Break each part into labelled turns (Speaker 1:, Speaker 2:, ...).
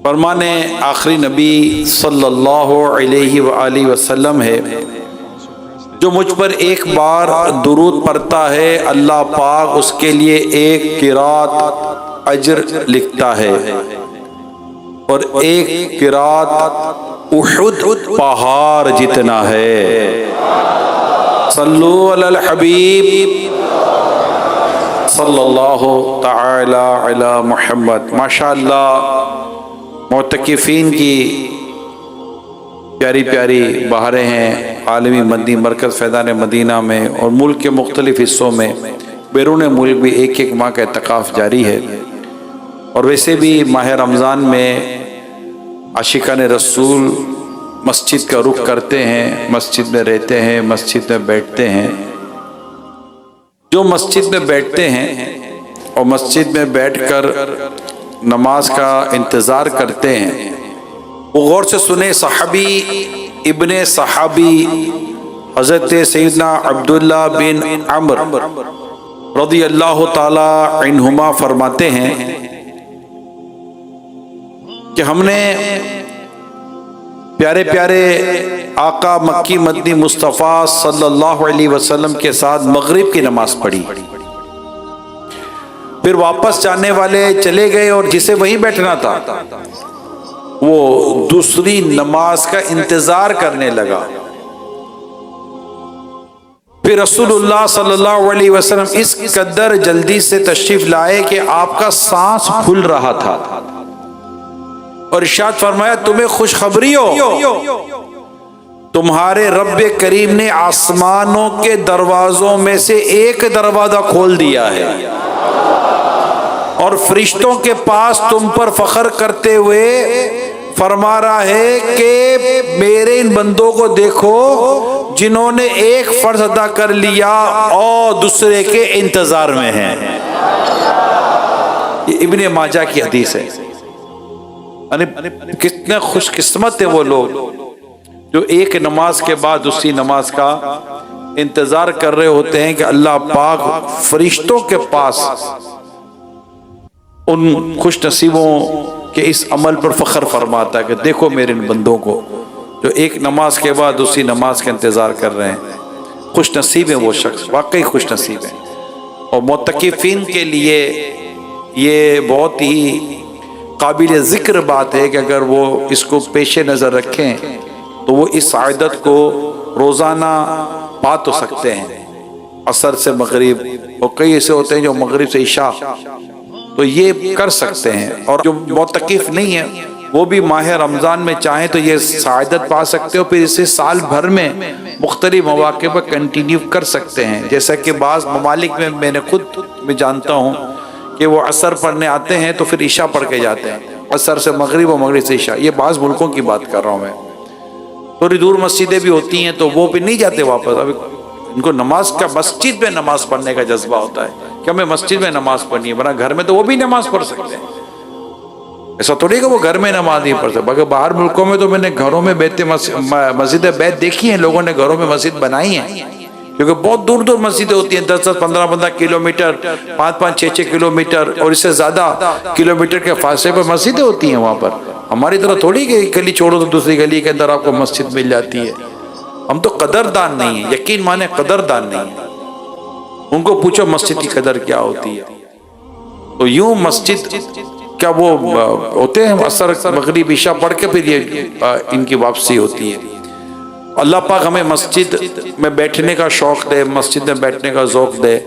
Speaker 1: فرمانے آخری نبی صلی اللہ علیہ وآلہ وسلم ہے، جو مجھ پر ایک بار درود پڑھتا ہے اللہ پاک اس کے لیے ایک قرات اجر لکھتا ہے، اور ایک قرات احد پہاڑ جتنا ہے۔ صلو علی الحبیب صلی اللہ تعالی علی محمد۔ ماشاءاللہ معتکفین کی پیاری پیاری بہاریں ہیں عالمی مدنی مرکز فیضان مدینہ میں، اور ملک کے مختلف حصوں میں، بیرون ملک بھی ایک ایک ماہ کا اعتکاف جاری ہے۔ اور ویسے بھی ماہ رمضان میں عاشقان رسول مسجد کا رخ کرتے ہیں، مسجد میں رہتے ہیں، مسجد میں بیٹھتے ہیں۔ جو مسجد میں بیٹھتے ہیں اور مسجد میں بیٹھ کر نماز کا انتظار کرتے ہیں، وہ غور سے سنے۔ صحابی ابن صحابی حضرت سیدنا عبداللہ بن عمرو رضی اللہ تعالی عنہما فرماتے ہیں کہ ہم نے پیارے پیارے آقا مکی مدنی مصطفیٰ صلی اللہ علیہ وسلم کے ساتھ مغرب کی نماز پڑھی، پھر واپس جانے والے چلے گئے، اور جسے وہیں بیٹھنا تھا وہ دوسری نماز کا انتظار کرنے لگا۔ پھر رسول اللہ صلی اللہ علیہ وسلم اس قدر جلدی سے تشریف لائے کہ آپ کا سانس پھول رہا تھا، اور ارشاد فرمایا تمہیں خوشخبری ہو، تمہارے رب کریم نے آسمانوں کے دروازوں میں سے ایک دروازہ کھول دیا ہے، اور فرشتوں کے پاس تم پر فخر کرتے ہوئے فرما رہا ہے کہ میرے ان بندوں کو دیکھو جنہوں نے ایک فرض ادا کر لیا اور دوسرے کے انتظار میں ہیں۔ یہ ابن ماجہ کی حدیث ہے۔ یعنی کتنے خوش قسمت ہیں وہ لوگ جو ایک نماز کے بعد دوسری نماز کا انتظار کر رہے ہوتے ہیں کہ اللہ پاک فرشتوں کے پاس ان خوش نصیبوں کے اس عمل پر فخر فرماتا ہے کہ دیکھو میرے ان بندوں کو جو ایک نماز کے بعد دوسری نماز کا انتظار کر رہے ہیں۔ خوش نصیب ہیں وہ شخص، واقعی خوش نصیب ہیں۔ اور معتکفین کے لیے یہ بہت ہی قابل ذکر بات ہے کہ اگر وہ اس کو پیش نظر رکھیں تو وہ اس عادت کو روزانہ پا تو سکتے ہیں، عصر سے مغرب، اور کئی ایسے ہوتے ہیں جو مغرب سے عشاء، تو یہ کر سکتے ہیں۔ اور جو معتکف نہیں ہے وہ بھی ماہ رمضان میں چاہیں تو یہ سعادت پا سکتے ہو، پھر اسے سال بھر میں مختلف مواقع پر کنٹینیو کر سکتے ہیں۔ جیسا کہ بعض ممالک میں میں نے خود میں جانتا ہوں کہ وہ عصر پڑھنے آتے ہیں تو پھر عشاء پڑھ کے جاتے ہیں، عصر سے مغرب اور مغرب سے عشاء۔ یہ بعض ملکوں کی بات کر رہا ہوں میں۔ تھوڑی دور مسجدیں بھی ہوتی ہیں تو وہ بھی نہیں جاتے واپس، ابھی ان کو نماز کا، مسجد میں نماز پڑھنے کا جذبہ ہوتا ہے کہ ہمیں مسجد میں نماز پڑھنی ہے، ورنہ گھر میں تو وہ بھی نماز پڑھ سکتے ہیں۔ ایسا تھوڑی کہ وہ گھر میں نماز نہیں پڑھ سکتے، باہر ملکوں میں تو میں نے گھروں میں مسجد بیت دیکھی ہیں، لوگوں نے گھروں میں مسجد بنائی ہیں، کیونکہ بہت دور دور مسجدیں ہوتی ہیں، 10 15 کلومیٹر، 5 6 کلومیٹر اور اس سے زیادہ کلومیٹر کے فاصلے پر مسجدیں ہوتی ہیں وہاں پر۔ ہماری طرح تھوڑی کہ گلی چھوڑو تو دوسری گلی کے اندر آپ کو مسجد مل جاتی ہے۔ ہم تو قدردان نہیں ہیں، یقین مانے قدردان نہیں ہیں۔ ان کو پوچھو مسجد کی قدر کیا ہوتی ہے۔ تو یوں مسجد کیا وہ ہوتے ہیں عصر مغرب عشاء پڑھ کے پھر یہ ان کی واپسی ہوتی ہے۔ اللہ پاک ہمیں مسجد میں بیٹھنے کا شوق دے، مسجد میں بیٹھنے کا ذوق دے۔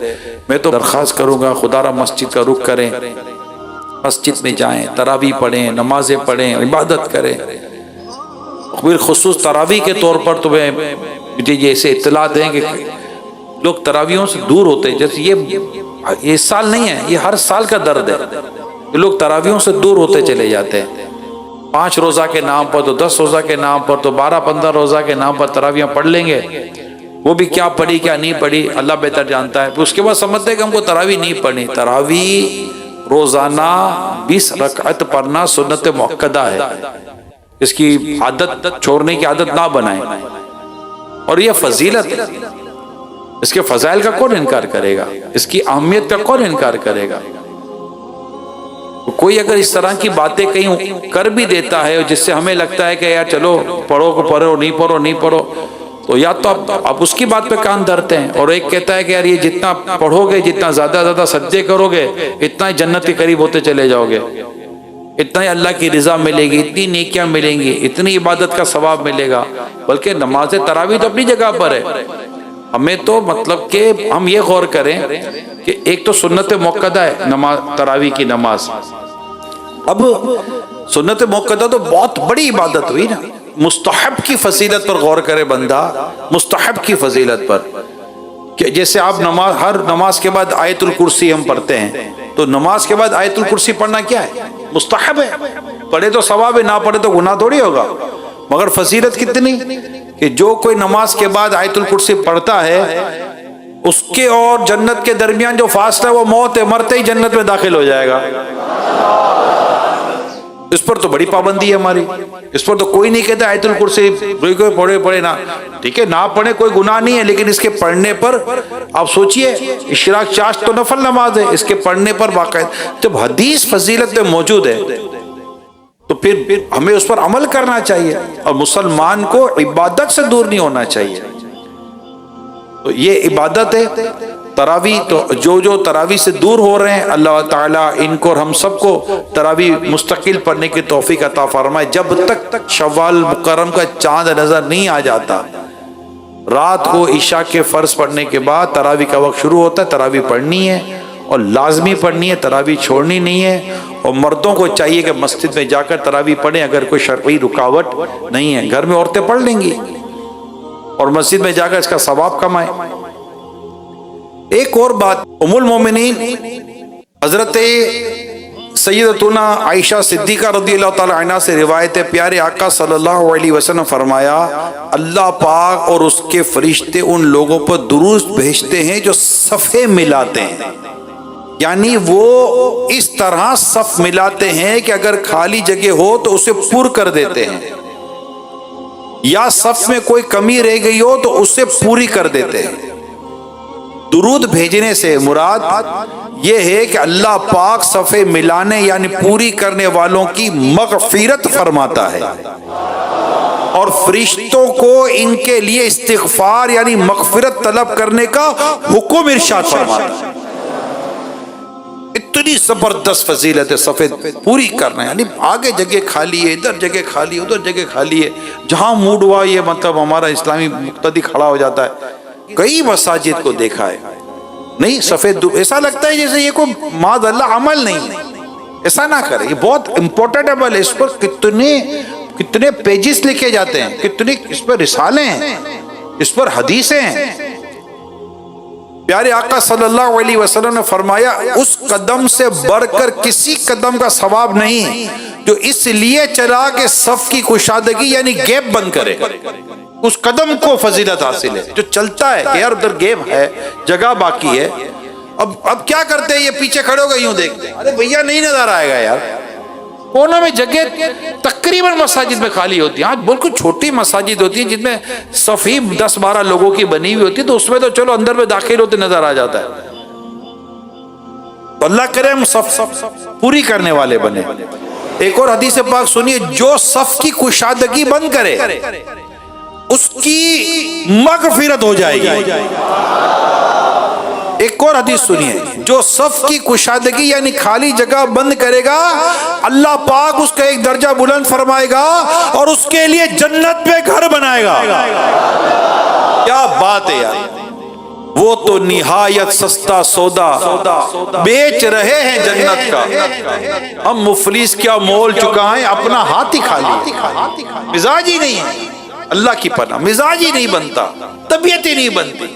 Speaker 1: میں تو درخواست کروں گا خدا را مسجد کا رخ کریں، مسجد میں جائیں، تراویح پڑھیں، نمازیں پڑھیں، عبادت کریں۔ بالخصوص تراویح کے طور پر تمہیں مجھے یہ ایسے اطلاعات ہیں کہ لوگ تراویحوں سے دور ہوتے ہیں، جیسے یہ سال نہیں ہے، یہ ہر سال کا درد ہے کہ لوگ تراویحوں سے دور ہوتے چلے جاتے ہیں۔ 5 روزہ کے نام پر تو 10 روزہ کے نام پر تو 12 15 روزہ کے نام پر تراویحیں پڑھ لیں گے، وہ بھی کیا پڑھی کیا نہیں پڑھی اللہ بہتر جانتا ہے۔ پھر اس کے بعد سمجھتے ہیں کہ ہم کو تراویح نہیں پڑھنی۔ تراویح روزانہ 20 رکعت پڑھنا سنت مؤکدہ ہے، اس کی عادت چھوڑنے کی عادت نہ بنائیں، اور یہ فضیلت ہے۔ اس کے فضائل کا کون انکار کرے گا؟ اس کی اہمیت کا کون انکار کرے گا؟ کوئی اگر اس طرح کی باتیں کہیں کر بھی دیتا ہے جس سے ہمیں لگتا ہے کہ یار چلو پڑھو نہیں پڑھو تو یا تو آپ اس کی بات پہ کان دھرتے ہیں، اور ایک کہتا ہے کہ یار یہ جتنا پڑھو گے، جتنا زیادہ سجدے کرو گے، اتنا ہی جنت کے قریب ہوتے چلے جاؤ گے، اتنا ہی اللہ کی رضا ملے گی، اتنی نیکیاں ملیں گی، اتنی عبادت کا ثواب ملے گا۔ بلکہ نماز تراویح تو اپنی جگہ پر ہے، ہمیں تو مطلب کہ ہم یہ غور کریں کہ ایک تو سنت موقدہ ہے نماز تراویح کی نماز۔ اب سنت موقدہ تو بہت بڑی عبادت ہوئی نا، مستحب کی فضیلت پر غور کرے بندہ، مستحب کی فضیلت پر، کہ جیسے آپ ہر نماز کے بعد آیت الکرسی ہم پڑھتے ہیں، تو نماز کے بعد آیت الکرسی پڑھنا کیا ہے؟ مستحب ہے، پڑھے تو ثواب ہے، نہ پڑھے تو گناہ تھوڑی ہوگا۔ مگر فضیلت کتنی کہ جو کوئی نماز کے بعد آیت الکرسی پڑھتا ہے، اس کے اور جنت کے درمیان جو فاصلہ ہے وہ موت ہے، مرتے ہی جنت میں داخل ہو جائے گا۔ اس پر تو بڑی پابندی ہے ہماری، اس پر تو کوئی نہیں کہتا آیت الکرسی پڑھے نہ، ٹھیک ہے نہ پڑھے کوئی گناہ نہیں ہے، لیکن اس کے پڑھنے پر آپ سوچئے، اشراق چاشت تو نفل نماز ہے، اس کے پڑھنے پر باقاعدہ جب حدیث فضیلت میں موجود ہے تو پھر ہمیں اس پر عمل کرنا چاہیے، اور مسلمان کو عبادت سے دور نہیں ہونا چاہیے۔ تو یہ عبادت ہے تراویح، تو جو تراویح سے دور ہو رہے ہیں اللہ تعالیٰ ان کو اور ہم سب کو تراویح مستقل پڑھنے کی توفیق عطا فرمائے۔ جب تک شوال مکرم کا چاند نظر نہیں آ جاتا، رات کو عشاء کے فرض پڑھنے کے بعد تراویح کا وقت شروع ہوتا ہے، تراویح پڑھنی ہے اور لازمی پڑھنی ہے، تراویح چھوڑنی نہیں ہے۔ اور مردوں کو چاہیے کہ مسجد میں جا کر تراویح پڑھیں، اگر کوئی شرعی رکاوٹ نہیں ہے، گھر میں عورتیں پڑھ لیں گی اور مسجد میں جا کر اس کا ثواب کمائیں۔ ایک اور بات، ام المومنین حضرت سیدتنا عائشہ صدیقہ رضی اللہ تعالی عنہ سے روایت ہے، پیارے آقا صلی اللہ علیہ وسلم فرمایا، اللہ پاک اور اس کے فرشتے ان لوگوں پر درود بھیجتے ہیں جو صفیں ملاتے ہیں، یعنی وہ اس طرح صف ملاتے ہیں کہ اگر خالی جگہ ہو تو اسے پر کر دیتے ہیں، یا صف میں کوئی کمی رہ گئی ہو تو اسے پوری کر دیتے ہیں۔ درود بھیجنے سے مراد یہ ہے کہ اللہ پاک صفیں ملانے یعنی پوری کرنے والوں کی مغفرت فرماتا ہے، اور فرشتوں کو ان کے لیے استغفار یعنی مغفرت طلب کرنے کا حکم ارشاد فرماتا ہے۔ اتنی زبردست فضیلت ہے صفیں پوری کرنا، یعنی آگے جگہ خالی ہے، ادھر جگہ خالی ہے، ادھر جگہ خالی ہے، جہاں موڈ ہوا یہ مطلب ہمارا اسلامی مقتدی کھڑا ہو جاتا ہے۔ کئی مساجد کو دیکھا ہے، نہیں سفید، ایسا لگتا ہے جیسے یہ کوئی معاذ اللہ عمل نہیں ہے، ایسا نہ کرے، یہ بہت امپورٹنٹ عمل ہے، اس پر کتنے پیجز لکھے جاتے ہیں، کتنے اس پر رسالے ہیں، اس پر حدیثیں ہیں۔ پیارے آقا صلی اللہ علیہ وسلم نے فرمایا، اس قدم سے بڑھ کر کسی قدم کا ثواب نہیں جو اس لیے چلا کہ صف کی کشادگی یعنی گیپ بند کرے، اس قدم کو فضیلت حاصل ہے جو چلتا ہے کہ یار ادھر گیپ ہے، جگہ باقی ہے، اب کیا کرتے ہیں، یہ پیچھے کھڑے ہو گئے یوں دیکھتے ہیں، ارے بھیا نہیں نظر آئے گا یار، کونا میں جگہ تقریباً مساجد میں خالی ہوتی ہیں، آج بالکل چھوٹی مساجد ہوتی ہیں جن میں صف ہی 10-12 لوگوں کی بنی ہوئی ہوتی ہے، تو اس میں تو چلو اندر میں داخل ہوتے نظر آ جاتا ہے۔ اللہ کرے ہم صف پوری کرنے والے بنے۔ ایک اور حدیث پاک سنیے، جو صف کی کشادگی بند کرے اس کی مغفرت ہو جائے گی۔ ایک اور حدیث سنیے، جو صف کی کشادگی یعنی خالی جگہ بند کرے گا، اللہ پاک اس کا ایک درجہ بلند فرمائے گا اور اس کے لیے جنت میں گھر بنائے گا۔ کیا بات ہے یار، وہ تو نہایت سستا سودا بیچ رہے ہیں جنت کا، ہم مفلس کیا مول چکائیں، اپنا ہاتھ ہی خالی، مزاج ہی نہیں ہے، اللہ کی پناہ مزاج ہی نہیں بنتا، طبیعت ہی نہیں بنتی۔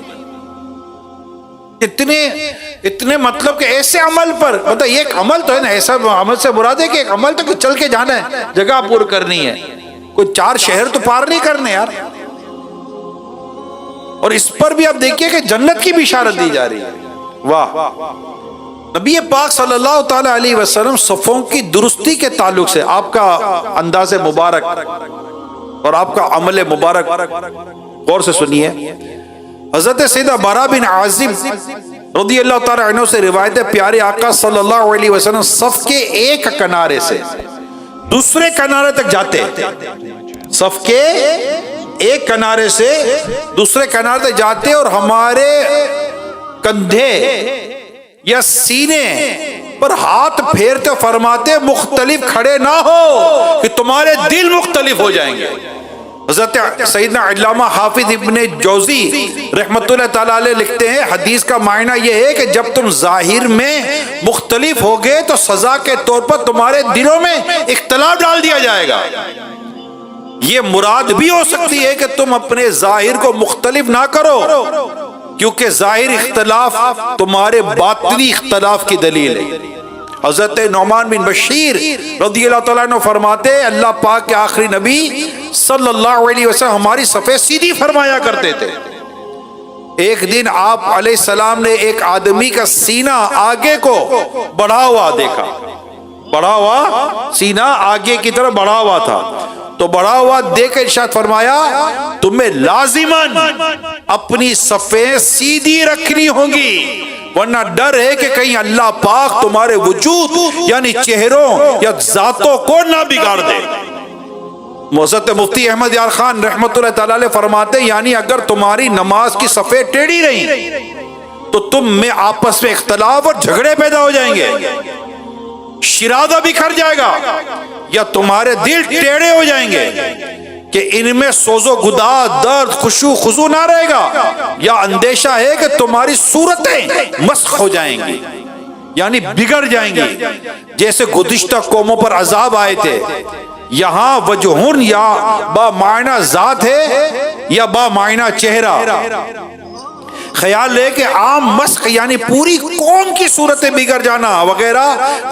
Speaker 1: اتنے مطلب کہ ایسے عمل پر مطلب ایک عمل تو ہے نا، ایسا عمل سے مراد ہے کہ ایک عمل تو کہ چل کے جانا ہے، جگہ پور کرنی ہے، کوئی 4 شہر تو پار نہیں کرنے یار۔ اور اس پر بھی آپ دیکھیے کہ جنت کی بشارت دی جا رہی ہے۔ واہ، نبی پاک صلی اللہ تعالی علیہ وسلم صفوں کی درستی کے تعلق سے آپ کا انداز مبارک اور آپ کا عمل مبارک غور سے سنیے۔ حضرت سیدہ بارہ بن عازب رضی اللہ تعالیٰ عنہ سے روایت ہے، پیارے آقا صلی اللہ علیہ وسلم صف کے ایک کنارے سے دوسرے کنارے تک جاتے، صف کے ایک کنارے سے دوسرے کنارے تک جاتے اور ہمارے کندھے یا سینے پر ہاتھ پھیرتے فرماتے مختلف کھڑے نہ ہو کہ تمہارے دل مختلف ہو جائیں گے۔ حضرت سیدنا علامہ حافظ ابن جوزی رحمۃ اللہ تعالیٰ علیہ لکھتے ہیں، حدیث کا معنی یہ ہے کہ جب تم ظاہر میں مختلف ہوگے تو سزا کے طور پر تمہارے دلوں میں اختلاف ڈال دیا جائے گا۔ یہ مراد بھی ہو سکتی ہے کہ تم اپنے ظاہر کو مختلف نہ کرو، کیونکہ ظاہر اختلاف تمہارے باطنی اختلاف کی دلیل ہے۔ حضرت نعمان بن بشیر رضی اللہ تعالیٰ عنہ فرماتے ہیں، اللہ پاک کے آخری نبی صلی اللہ علیہ وسلم ہماری صفیں سیدھی فرمایا کرتے تھے۔ ایک دن آپ علیہ السلام نے ایک آدمی کا سینہ آگے کو بڑھا ہوا دیکھا، بڑھا ہوا سینہ آگے کی طرف بڑھا ہوا تھا، تو بڑھا ہوا دیکھ کے ارشاد فرمایا تمہیں لازماً اپنی صفیں سیدھی رکھنی ہوں گی، ورنہ ڈر ہے کہ کہیں اللہ پاک تمہارے وجود یعنی چہروں یا ذاتوں کو نہ بگاڑ دے۔ حضرت مفتی احمد یار خان رحمۃ اللہ تعالیٰ علیہ فرماتے ہیں، یعنی اگر تمہاری نماز کی صفیں ٹیڑھی رہیں تو تم میں آپس میں اختلاف اور جھگڑے پیدا ہو جائیں گے، شرادہ بکھر جائے گا، یا تمہارے دل ٹیڑھے ہو جائیں گے کہ ان میں سوز و گدا، درد، خشوع خضوع نہ رہے گا، یا اندیشہ ہے کہ تمہاری صورتیں مسخ ہو جائیں گی یعنی بگڑ جائیں گی، جیسے گزشتہ قوموں پر عذاب آئے تھے۔ یہاں وجہن یا با معنی ذات ہے یا با معنی چہرہ، خیال لے کہ عام مسخ یعنی پوری قوم کی صورتیں بگڑ جانا وغیرہ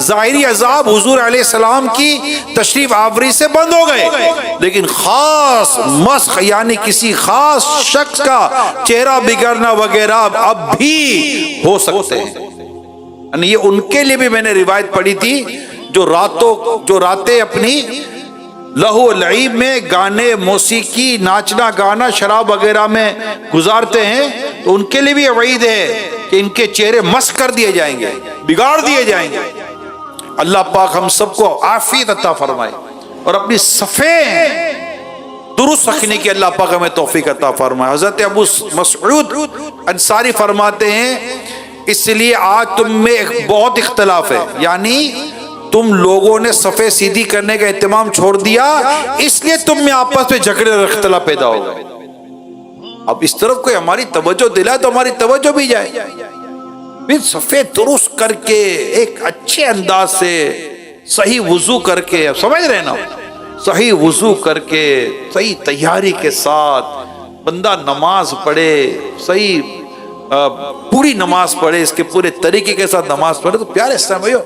Speaker 1: ظاہری عذاب حضور علیہ السلام کی تشریف آوری سے بند ہو گئے، لیکن خاص مسخ یعنی کسی خاص شخص کا چہرہ بگڑنا وغیرہ اب بھی ہو سکتے ہیں۔ یعنی یہ ان کے لیے بھی میں نے روایت پڑھی تھی جو راتیں اپنی لہو و لعیب میں گانے، موسیقی، ناچنا گانا، شراب وغیرہ میں گزارتے ہیں، تو ان کے لیے بھی وعید ہے کہ ان کے چہرے مسخ کر دیے جائیں گے، بگاڑ دیے جائیں گے۔ اللہ پاک ہم سب کو عافیت عطا فرمائے اور اپنی صفیں درست رکھنے کی اللہ پاک ہمیں توفیق عطا فرمائے۔ حضرت ابو مسعود انصاری فرماتے ہیں، اس لیے آج تم میں بہت اختلاف ہے، یعنی تم لوگوں نے صفیں سیدھی کرنے کا اہتمام چھوڑ دیا، اس لیے تم میں آپس میں جھگڑے اور اختلاف پیدا ہو گئے۔ اب اس طرف کوئی ہماری توجہ دلائے تو ہماری توجہ بھی جائے، پھر صفیں درست کر کے ایک اچھے انداز سے صحیح وضو کر کے، سمجھ رہے نا، صحیح وضو کر کے صحیح تیاری کے ساتھ بندہ نماز پڑھے، صحیح پوری نماز پڑھے، اس کے پورے طریقے کے ساتھ نماز پڑھے، تو پیارے اسلام بھائیو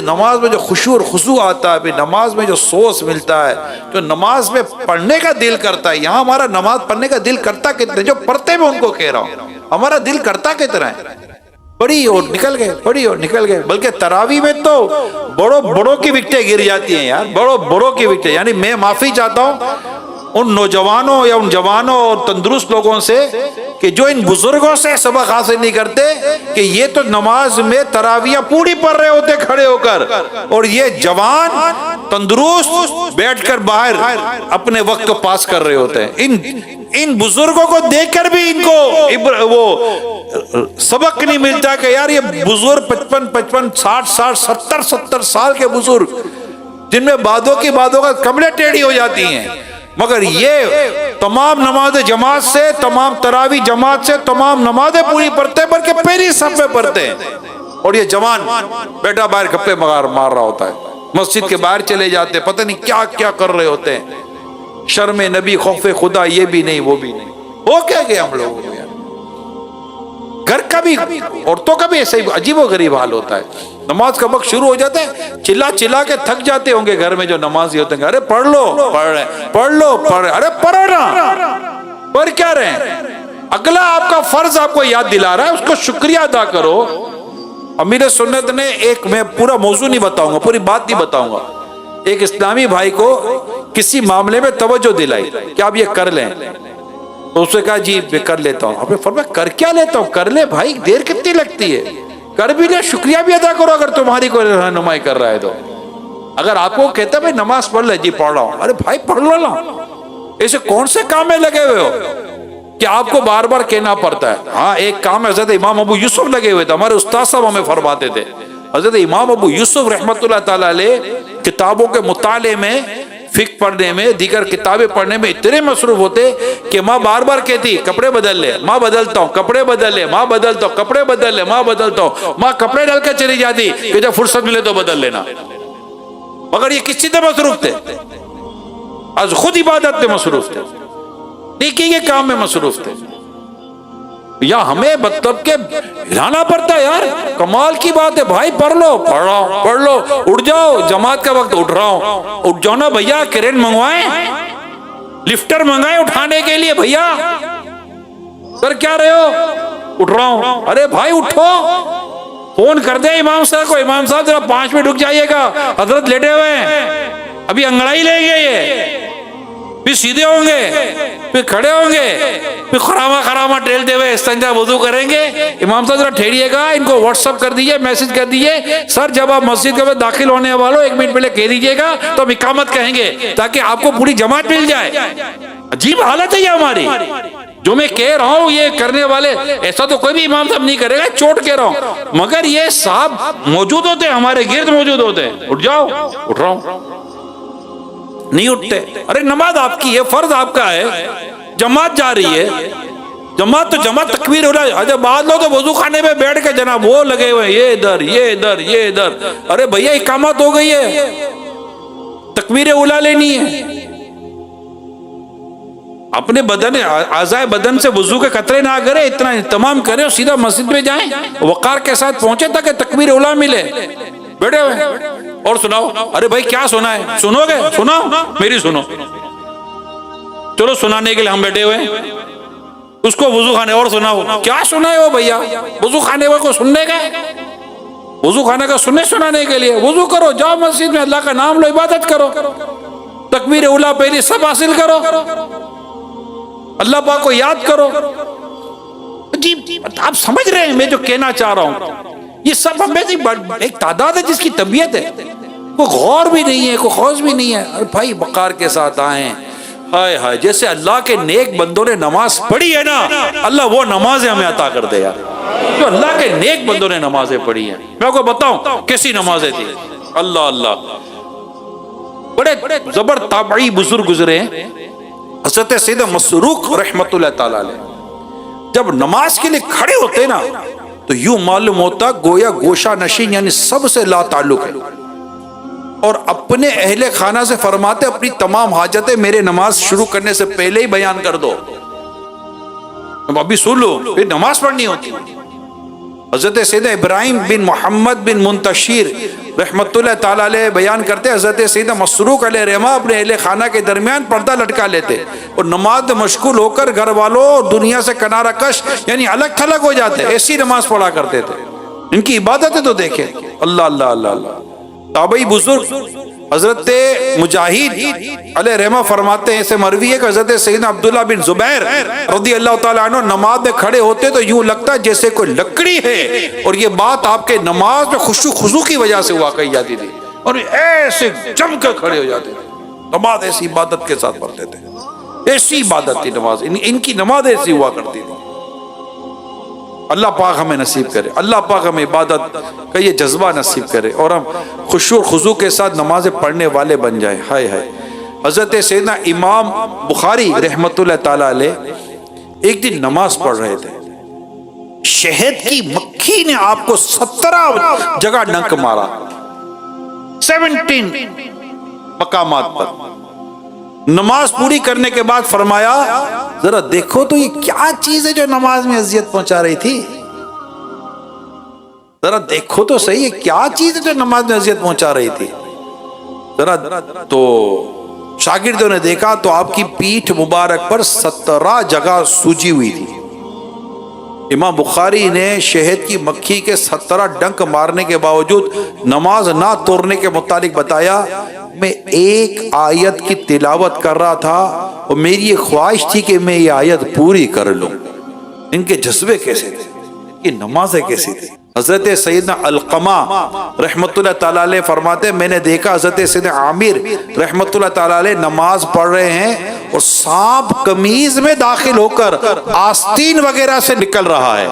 Speaker 1: نماز میں جو خشوع اور خضوع آتا ہے، نماز میں جو سوس ملتا ہے، جو نماز میں پڑھنے کا دل کرتا ہے، یہاں ہمارا نماز پڑھنے کا دل کرتا کتنا، جو پڑھتے میں ان کو کہہ رہا ہوں، ہمارا دل کرتا کتنا ہے، پڑھی اور نکل گئے، پڑھی اور نکل گئے۔ بلکہ تراویح میں تو بڑوں کی وکٹیں گر جاتی ہیں یار، بڑوں کی وکٹیں، یعنی میں معافی چاہتا ہوں ان نوجوانوں یا ان جوانوں اور تندرست لوگوں سے کہ جو ان بزرگوں سے سبق حاصل نہیں کرتے، کہ یہ تو نماز میں تراویح پوری پڑھ رہے ہوتے کھڑے ہو کر، اور یہ جوان تندرست بیٹھ کر باہر اپنے وقت کو پاس کر رہے ہوتے ہیں۔ ان بزرگوں کو دیکھ کر بھی ان کو وہ سبق نہیں ملتا کہ یار یہ بزرگ 55 60 70 سال کے بزرگ، جن میں بعدوں کا کمریں ٹیڑھی ہو جاتی ہیں، مگر یہ تمام نماز جماعت سے، تمام تراویح جماعت سے، تمام نمازیں پوری پڑھتے ہیں، بلکہ پہلی صف میں پڑھتے ہیں، اور یہ جوان بیٹا باہر گپے مار رہا ہوتا ہے، مسجد کے باہر چلے جاتے ہیں، پتہ نہیں کیا کیا کر رہے ہوتے ہیں، شرم نبی، خوف خدا، یہ بھی نہیں وہ بھی نہیں، ہو کیا گیا ہم لوگوں کو یار۔ گھر کا بھی، عورتوں کا بھی ایسا ہی عجیب و غریب حال ہوتا ہے، نماز کا وقت شروع ہو جاتا ہے، چلا کے تھک جاتے ہوں گے گھر میں جو نمازی ہوتے ہیں، ارے پڑھ لو، پڑھ لو، ارے پڑھو نا، پڑھ کیا رہے ہیں، اگلا آپ کا فرض آپ کو یاد دلا رہا ہے، اس کو شکریہ ادا کرو۔ امیر سنت نے میں پورا موضوع نہیں بتاؤں گا، پوری بات نہیں بتاؤں گا، ایک اسلامی بھائی کو کسی معاملے میں توجہ دلائی کہ آپ یہ کر لیں، تو اس نے کہا جی میں کر لیتا ہوں. آپ نے فرمایا کر کیا لیتا ہوں؟ کر لے بھائی، دیر کتنی لگتی ہے، کر بھی لے، شکریہ بھی ادا کرو اگر تمہاری کوئی رہنمائی کر رہا ہے تو. اگر آپ کو کہتا ہے بھائی نماز پڑھ لے، جی پڑھ رہا ہوں، ارے بھائی پڑھ لو نا. ایسے کون سے کام میں لگے ہوئے ہو کہ آپ کو بار بار کہنا پڑتا ہے؟ ہاں ایک کام حضرت امام ابو یوسف لگے ہوئے تھے، ہمارے استاد صاحب ہمیں فرماتے تھے. حضرت امام ابو یوسف رحمۃ اللہ تعالی علیہ کتابوں کے مطالعے میں، فقہ پڑھنے میں، دیگر کتابیں پڑھنے میں اتنے مصروف ہوتے کہ ماں بار بار کہتی کپڑے بدل لے، ماں بدلتا ہوں، کپڑے بدل لے، ماں بدلتا ہوں، کپڑے بدل لے، ماں بدلتا ہوں. ماں کپڑے ڈال کے چلی جاتی کہ جب فرصت ملے تو بدل لینا. مگر یہ کس چیز میں مصروف تھے؟ آج خود عبادت میں مصروف تھے، نیکی کے کام میں مصروف تھے. یا ہمیں مطلب کہ ہلانا پڑتا ہے یار. کمال کی بات ہے بھائی، پڑھ لو، پڑھ رہا ہوں، پڑھ لو، اٹھ جاؤ، جماعت کا وقت، اٹھ رہا ہوں، اٹھ جاؤ نا بھیا. کرین منگوائیں، لفٹر منگائیں اٹھانے کے لیے. بھیا کر کیا رہے ہو؟ اٹھ رہا ہوں. ارے بھائی اٹھو، فون کر دے امام صاحب کو، امام صاحب ذرا 5 منٹ رک جائیے گا، حضرت لیٹے ہوئے ہیں، ابھی انگڑائی لیں گے، یہ پھر سیدھے ہوں گے، پھر کھڑے ہوں گے، پھر خراما ٹہلتے ہوئے استنجا وضو کریں گے. امام صاحب ذرا ٹھہریے گا، ان کو واٹس اپ کر دیجئے، میسج کر دیجئے، سر جب آپ مسجد کے بعد داخل ہونے والوں 1 منٹ پہلے کہہ دیجئے گا تو ہم اقامت کہیں گے تاکہ آپ کو پوری جماعت مل جائے. عجیب حالت ہے یہ ہماری. جو میں کہہ رہا ہوں یہ کرنے والے، ایسا تو کوئی بھی امام صاحب نہیں کرے گا، چوٹ کہہ رہا ہوں، مگر یہ صاحب موجود ہوتے ہیں، ہمارے گرد موجود ہوتے ہیں. اٹھ جاؤ، اٹھ رہا ہوں، نہیں اٹھتے. ارے نماز آپ کی ہے، فرض آپ کا ہے، جماعت جا رہی ہے، جماعت تو جماعت تکبیر ہو رہا ہے. اچھا بعض لوگ تو وضو خانے میں بیٹھ کے جناب وہ لگے ہوئے، یہ ادھر، یہ ادھر، یہ ادھر. ارے بھیا اقامت ہو گئی ہے، تکبیر اولیٰ لینی ہے. اپنے بدن، اعضائے بدن سے وضو کے قطرے نہ کرے، اتنا اہتمام کرے اور سیدھا مسجد میں جائیں، وقار کے ساتھ پہنچے تاکہ تکبیر اولیٰ ملے. بیٹھے ہوئے اور سناؤ. ارے بھائی کیا سنا ہے؟ سنو گے؟ سناؤ، میری سنو. چلو سنانے کے لیے ہم بیٹھے ہوئے ہیں، اس کو وضو خانے اور سناؤ. کیا سنا ہے وہ بھیا؟ وضو خانے کو سننے کا، وضو خانے کا سنانے کے لیے وضو کرو، جاؤ مسجد میں، اللہ کا نام لو، عبادت کرو، تکبیر اولیٰ پہلی سب حاصل کرو، اللہ پاک کو یاد کرو. جی آپ سمجھ رہے ہیں میں جو کہنا چاہ رہا ہوں؟ یہ سب ہمیں ایک تعداد ہے جس کی طبیعت ہے، کوئی غور بھی نہیں ہے، کوئی خوض بھی نہیں ہے. ارے بھائی وقار کے ساتھ آئیں. ہائے ہائے، جیسے اللہ کے نیک بندوں نے نماز پڑھی ہے نا، اللہ وہ نمازیں ہمیں عطا کر دے یار. جو اللہ کے نیک بندوں نے نمازیں پڑھی ہیں، میں آپ کو بتاؤں کیسی نمازیں تھیں. اللہ اللہ، بڑے زبر تابعی بزرگ گزرے ہیں. حضرت سیدنا مسروق رحمت اللہ تعالی علیہ جب نماز کے لیے کھڑے ہوتے نا تو یوں معلوم ہوتا گویا گوشہ نشین یعنی سب سے لا تعلق ہے، اور اپنے اہل خانہ سے فرماتے اپنی تمام حاجتیں میرے نماز شروع کرنے سے پہلے ہی بیان کر دو، ابھی سن لو، پھر نماز پڑھنی ہوتی. حضرت سیدنا ابراہیم بن محمد بن منتشر رحمت اللہ تعالی علیہ بیان کرتے حضرت سیدنا مسروق علیہ رحمہ اپنے اہل خانہ کے درمیان پردہ لٹکا لیتے اور نماز میں مشغول ہو کر گھر والوں اور دنیا سے کنارہ کش یعنی الگ تھلگ ہو جاتے، ایسی نماز پڑھا کرتے تھے. ان کی عبادتیں تو دیکھیں. اللہ اللہ اللہ اللہ. تابعی بزرگ حضرت مجاہد علیہ رحمہ فرماتے ہیں، ایسے مروی ہے کہ حضرت سیدنا عبداللہ بن زبیر رضی اللہ تعالیٰ عنہ نماز میں کھڑے ہوتے تو یوں لگتا جیسے کوئی لکڑی ہے، اور یہ بات آپ کے نماز میں خشوع خضوع کی وجہ سے ہوا کہی جاتی تھی، اور ایسے جم کر کھڑے ہو جاتے تھے. نماز ایسی عبادت کے ساتھ پڑھتے تھے، ایسی عبادت تھی نماز، ان کی نماز ایسی ہوا کرتی تھی. اللہ پاک ہمیں نصیب کرے، اللہ پاک ہمیں عبادت کا یہ جذبہ نصیب کرے اور ہم خشوع و خضوع کے ساتھ نمازیں پڑھنے والے بن جائیں. ہائے ہائے. حضرت سیدنا امام بخاری رحمت اللہ تعالی علیہ ایک دن نماز پڑھ رہے تھے، شہد کی مکھی نے آپ کو 17 جگہ ڈنک مارا، 17 مقامات پر. نماز پوری کرنے کے بعد فرمایا ذرا دیکھو تو یہ کیا چیز ہے جو نماز میں اذیت پہنچا رہی تھی، ذرا دیکھو تو صحیح یہ کیا چیز ہے جو نماز میں اذیت پہنچا رہی تھی. ذرا تو شاگردوں نے دیکھا تو آپ کی پیٹھ مبارک پر 17 جگہ سوجی ہوئی تھی. امام بخاری نے شہد کی مکھی کے 17 ڈنک مارنے کے باوجود نماز نہ توڑنے کے متعلق بتایا میں ایک آیت کی تلاوت کر رہا تھا اور میری یہ خواہش تھی کہ میں یہ آیت پوری کر لوں. ان کے جذبے کیسے تھے، یہ نمازیں کیسی تھی. حضرت سیدنا علقمہ رحمت اللہ تعالیٰ علیہ فرماتے میں نے دیکھا حضرت سیدنا عامر رحمت اللہ تعالیٰ علیہ نماز پڑھ رہے ہیں اور سانپ قمیض میں داخل ہو کر آستین وغیرہ سے نکل رہا ہے،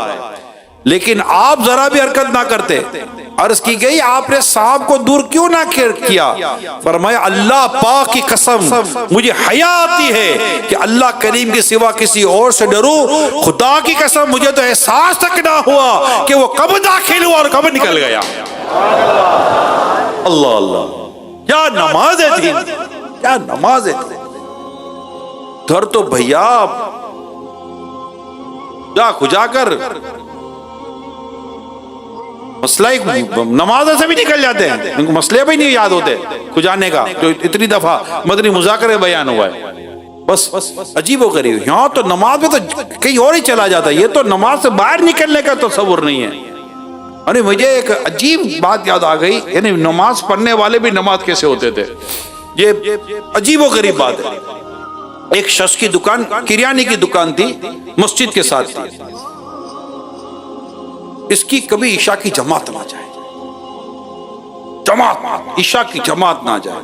Speaker 1: لیکن آپ ذرا بھی حرکت نہ کرتے. عرض کی گئی آپ نے سانپ کو دور کیوں نہ کیا؟ فرمایا اللہ پاک کی قسم مجھے حیا آتی ہے کہ اللہ کریم کے سوا کسی اور سے ڈروں. خدا کی قسم مجھے تو احساس تک نہ ہوا کہ وہ کب داخل ہوا اور کب نکل گیا. اللہ اللہ، کیا نمازیں تھیں، کیا نمازیں تھیں. ڈر تو بھیا جا کھجا کر مسئلہ نماز سے بھی نکل جاتے ہیں، ان کو مسئلے بھی نہیں یاد ہوتے کھجانے کا جو اتنی دفعہ مدنی مذاکرے بیان ہوا ہے. بس عجیب و غریب، یہاں تو نماز میں تو کہیں اور ہی چلا جاتا ہے، یہ تو نماز سے باہر نکلنے کا تصور نہیں ہے. یعنی مجھے ایک عجیب بات یاد آ گئی، یعنی نماز پڑھنے والے بھی نماز کیسے ہوتے تھے، یہ عجیب و غریب بات ہے. ایک شخص کی دکان کریانے کی دکان تھی، مسجد کے ساتھ تھی. اس کی کبھی عشاء کی جماعت نہ جائے، جماعت عشاء کی جماعت نہ جائے.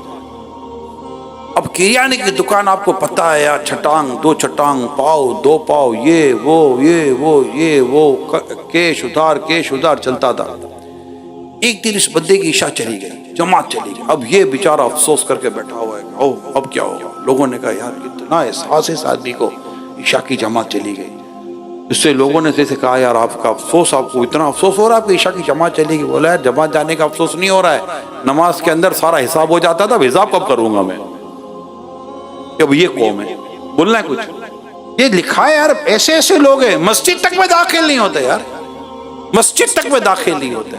Speaker 1: اب کریانے کی دکان آپ کو پتہ ہے یار، چھٹانگ دو چھٹانگ، پاؤ دو پاؤ، یہ وہ کیش ادھار چلتا تھا. ایک دن اس بندے کی عشاء چلی گئی، جماعت چلی گئی. اب یہ بیچارہ افسوس کر کے بیٹھا ہوا ہے، اب کیا ہوگا. لوگوں نے کہا یار کتنا احساس ہے اس آدمی کو، عشاء کی جماعت چلی گئی. اس سے لوگوں نے جیسے کہا یار آپ کا افسوس، آپ کو اتنا افسوس ہو رہا ہے آپ کی عشاء کی جماعت چلے گی. بولا یار جماعت جانے کا افسوس نہیں ہو رہا ہے، نماز کے اندر سارا حساب ہو جاتا تھا، حساب کب کروں گا میں. اب یہ قوم ہے، بولنا ہے کچھ. یہ لکھا ہے یار ایسے ایسے لوگ ہیں مسجد تک میں داخل نہیں ہوتے یار، مسجد تک میں داخل نہیں ہوتے.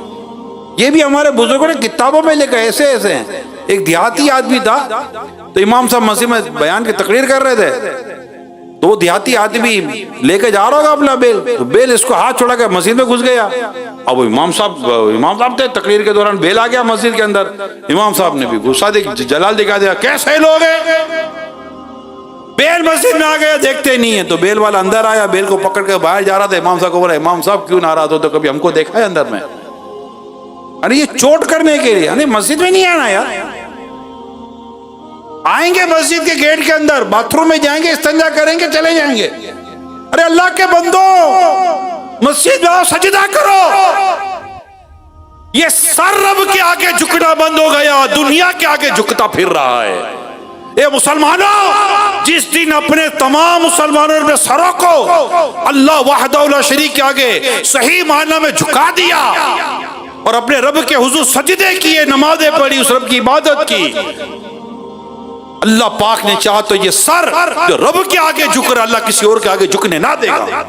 Speaker 1: یہ بھی ہمارے بزرگوں نے کتابوں میں لکھا، ایسے ایسے ہیں. ایک دیہاتی آدمی تھا تو امام صاحب مسجد میں بیان کی تقریر کر رہے تھے، تو وہ دیہاتی آدمی لے کے جا رہا ہوگا اپنا بیل، تو بیل اس کو ہاتھ چھوڑا کے مسجد میں گھس گیا. اب امام صاحب تھے، تقریر کے دوران بیل آ گیا مسجد کے اندر. امام صاحب نے بھی غصہ جلال دکھا دیا، کیسے لوگ ہیں، بیل مسجد میں آ گیا دیکھتے نہیں ہے. تو بیل والا اندر آیا، بیل کو پکڑ کے باہر جا رہا تھا. امام صاحب کو بولا امام صاحب کیوں ناراض ہو، تو کبھی ہم کو دیکھا ہے اندر میں. ارے یہ چوٹ کرنے کے لیے، یعنی مسجد میں نہیں آنا یار. آئیں گے مسجد کے گیٹ کے اندر، باتھ روم میں جائیں گے، استنجا کریں گے، چلے جائیں گے. ارے اللہ کے بندو مسجد میں آؤ، سجدہ کرو. یہ سر رب کے آگے جھکنا بند ہو گیا، دنیا کے آگے جھکتا پھر رہا ہے. اے مسلمانوں، جس دن اپنے تمام مسلمانوں نے سروں کو اللہ وحدہ لا شریک کے آگے صحیح معنی میں جھکا دیا اور اپنے رب کے حضور سجدے کیے، نمازیں پڑھی، اس رب کی عبادت کی، اللہ پاک نے چاہا تو یہ سر جو رب کے آگے جھک رہا اللہ کسی اور کے آگے جھکنے نہ دے گا.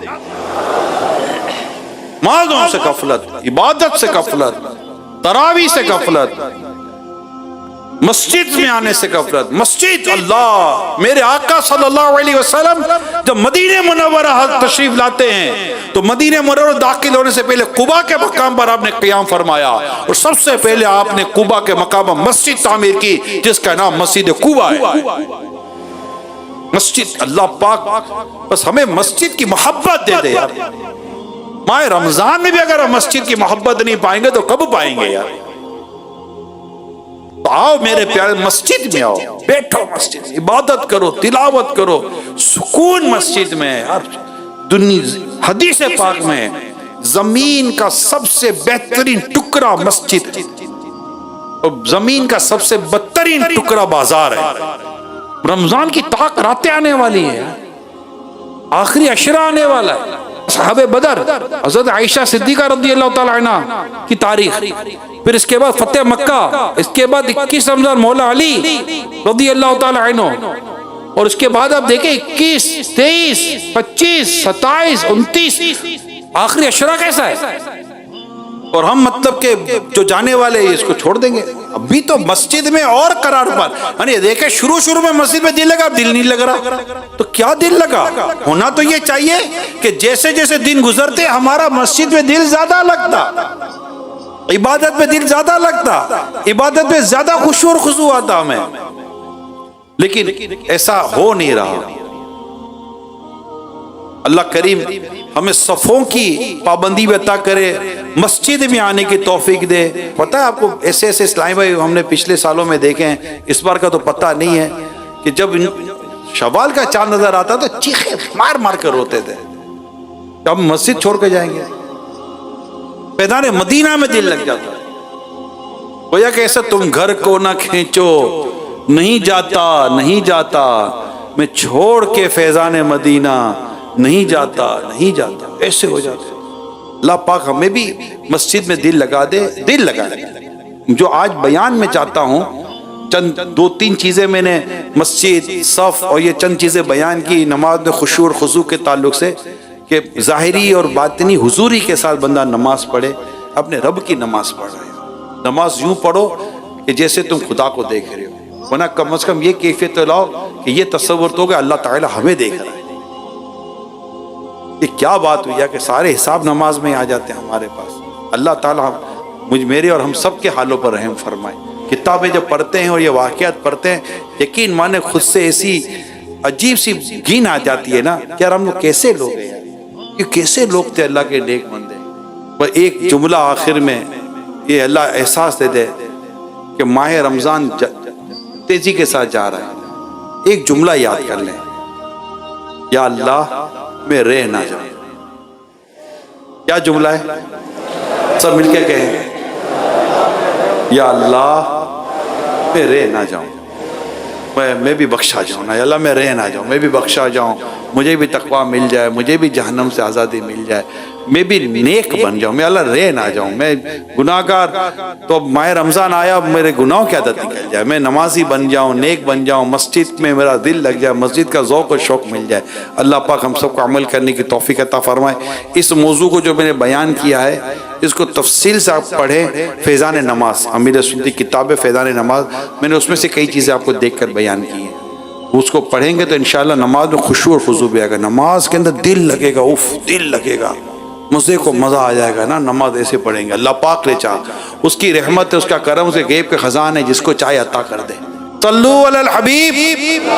Speaker 1: نمازوں سے غفلت، عبادت سے غفلت، تراویح سے غفلت، مسجد میں آنے سے غفلت. مسجد اللہ، میرے آقا صلی اللہ علیہ وسلم جب مدینہ منورہ تشریف لاتے ہیں تو مدینہ منورہ داخل ہونے سے پہلے قباء کے مقام پر آپ نے قیام فرمایا، اور سب سے پہلے آپ نے قباء کے مقام پر مسجد تعمیر کی جس کا نام مسجد قباء ہے. مسجد اللہ پاک بس ہمیں مسجد کی محبت دے دے یار. ماہ رمضان میں بھی اگر ہم مسجد کی محبت نہیں پائیں گے تو کب پائیں گے یار. آؤ میرے پیارے، مسجد میں آؤ، بیٹھو مسجد میں، عبادت کرو، تلاوت کرو، سکون مسجد میں. حدیث پاک میں زمین کا سب سے بہترین ٹکڑا مسجد، زمین کا سب سے بدترین ٹکڑا بازار ہے. رمضان کی طاق راتیں آنے والی ہے، آخری عشرہ آنے والا ہے. صحابہ بدر، حضرت عائشہ صدیقہ رضی اللہ تعالی عنہ کی تاریخ، پھر اس کے بعد فتح مکہ، اس کے بعد 21 رمضان مولا علی رضی اللہ تعالی عنہ، اور اس کے بعد آپ دیکھیں 21 23 25 27 29 آخری عشرہ کیسا ہے. اور ہم مطلب کہ جو جانے والے اس کو چھوڑ دیں گے. ابھی تو مسجد میں اور قرار پر، یعنی دیکھیں شروع میں مسجد میں دل لگا، اب دل نہیں لگ رہا. تو کیا دل لگا؟ ہونا تو یہ چاہیے کہ جیسے جیسے دن گزرتے ہمارا مسجد میں دل زیادہ لگتا. عبادت میں دل زیادہ لگتا، عبادت میں زیادہ خشوع اور خضوع آتا ہمیں، لیکن ایسا ہو نہیں رہا۔ اللہ کریم ہمیں صفوں کی پابندی بھی عطا کرے، مسجد میں آنے کی توفیق دے۔ پتہ ہے آپ کو ایسے ایسے اسلامی بھائی ہم نے پچھلے سالوں میں دیکھے ہیں، اس بار کا تو پتہ نہیں ہے، کہ جب شوال کا چاند نظر آتا تو چیخے مار مار کر روتے تھے کہ ہم مسجد چھوڑ کے جائیں گے۔ فیضان مدینہ میں دل لگ جاتا، گویا کہ ایسا تم گھر کو نہ کھینچو، نہیں جاتا نہیں جاتا، میں چھوڑ کے فیضان مدینہ نہیں جاتا نہیں جاتا، ایسے ہو جاتے۔ اللہ پاک ہمیں بھی مسجد میں دل لگا دے، دل لگا دے۔ جو آج بیان میں چاہتا ہوں، چند دو تین چیزیں میں نے مسجد، صف اور یہ چند چیزیں بیان کی نماز میں خشوع اور خضوع کے تعلق سے، کہ ظاہری اور باطنی حضوری کے ساتھ بندہ نماز پڑھے، اپنے رب کی نماز پڑھ رہے ہو۔ نماز یوں پڑھو کہ جیسے تم خدا کو دیکھ رہے ہو، ورنہ کم از کم یہ کیفیت تو لاؤ کہ یہ تصور تو کہ اللہ تعالی ہمیں دیکھ رہا ہے۔ یہ کیا بات ہوئی ہے کہ سارے حساب نماز میں آ جاتے ہیں ہمارے پاس۔ اللہ تعالیٰ مجھ میرے اور ہم سب کے حالوں پر رحم فرمائے۔ کتابیں جب پڑھتے ہیں اور یہ واقعات پڑھتے ہیں، یقین مانے خود سے ایسی عجیب سی گھن آ جاتی ہے نا کہ یار ہم لوگ کیسے لوگ ہیں، یہ کیسے لوگ تھے اللہ کے نیک بندے۔ پر ایک جملہ آخر میں یہ اللہ احساس دے دے کہ ماہ رمضان تیزی کے ساتھ جا رہا ہے، ایک جملہ یاد کر لیں، یا اللہ میں رہ نہ جاؤں۔ کیا جملہ ہے؟ سب مل کے کہیں، یا اللہ میں رہ نہ جاؤں، میں بھی بخشا جاؤں نا، یا اللہ میں رہ نہ جاؤں، میں بھی بخشا جاؤں، مجھے بھی تقویٰ مل جائے، مجھے بھی جہنم سے آزادی مل جائے، میں بھی نیک بن جاؤں، میں اللہ رہ نہ جاؤں، میں گناہ گار تو اب ماہ رمضان آیا، اب میرے گناہوں کی عادت نکل جائے، میں نمازی بن جاؤں، نیک بن جاؤں، مسجد میں میرا دل لگ جائے، مسجد کا ذوق و شوق مل جائے۔ اللہ پاک ہم سب کو عمل کرنے کی توفیق عطا فرمائے۔ اس موضوع کو جو میں نے بیان کیا ہے، اس کو تفصیل سے آپ پڑھیں، فیضان نماز، امیر سنتی کتاب ہے فیضان نماز، میں نے اس میں سے کئی چیزیں آپ کو دیکھ کر بیان کی ہیں۔ اس کو پڑھیں گے تو انشاءاللہ نماز میں خشوع اور خضوع بھی آئے گا، نماز کے اندر دل لگے گا، اف دل لگے گا، مزے کو مزہ آ جائے گا نا۔ نماز ایسے پڑھیں گے، اللہ پاک لے چاہ، اس کی رحمت ہے، اس کا کرم، اس کے غیب کے خزانے، جس کو چاہے عطا کر دے۔ صلو علی الحبیب۔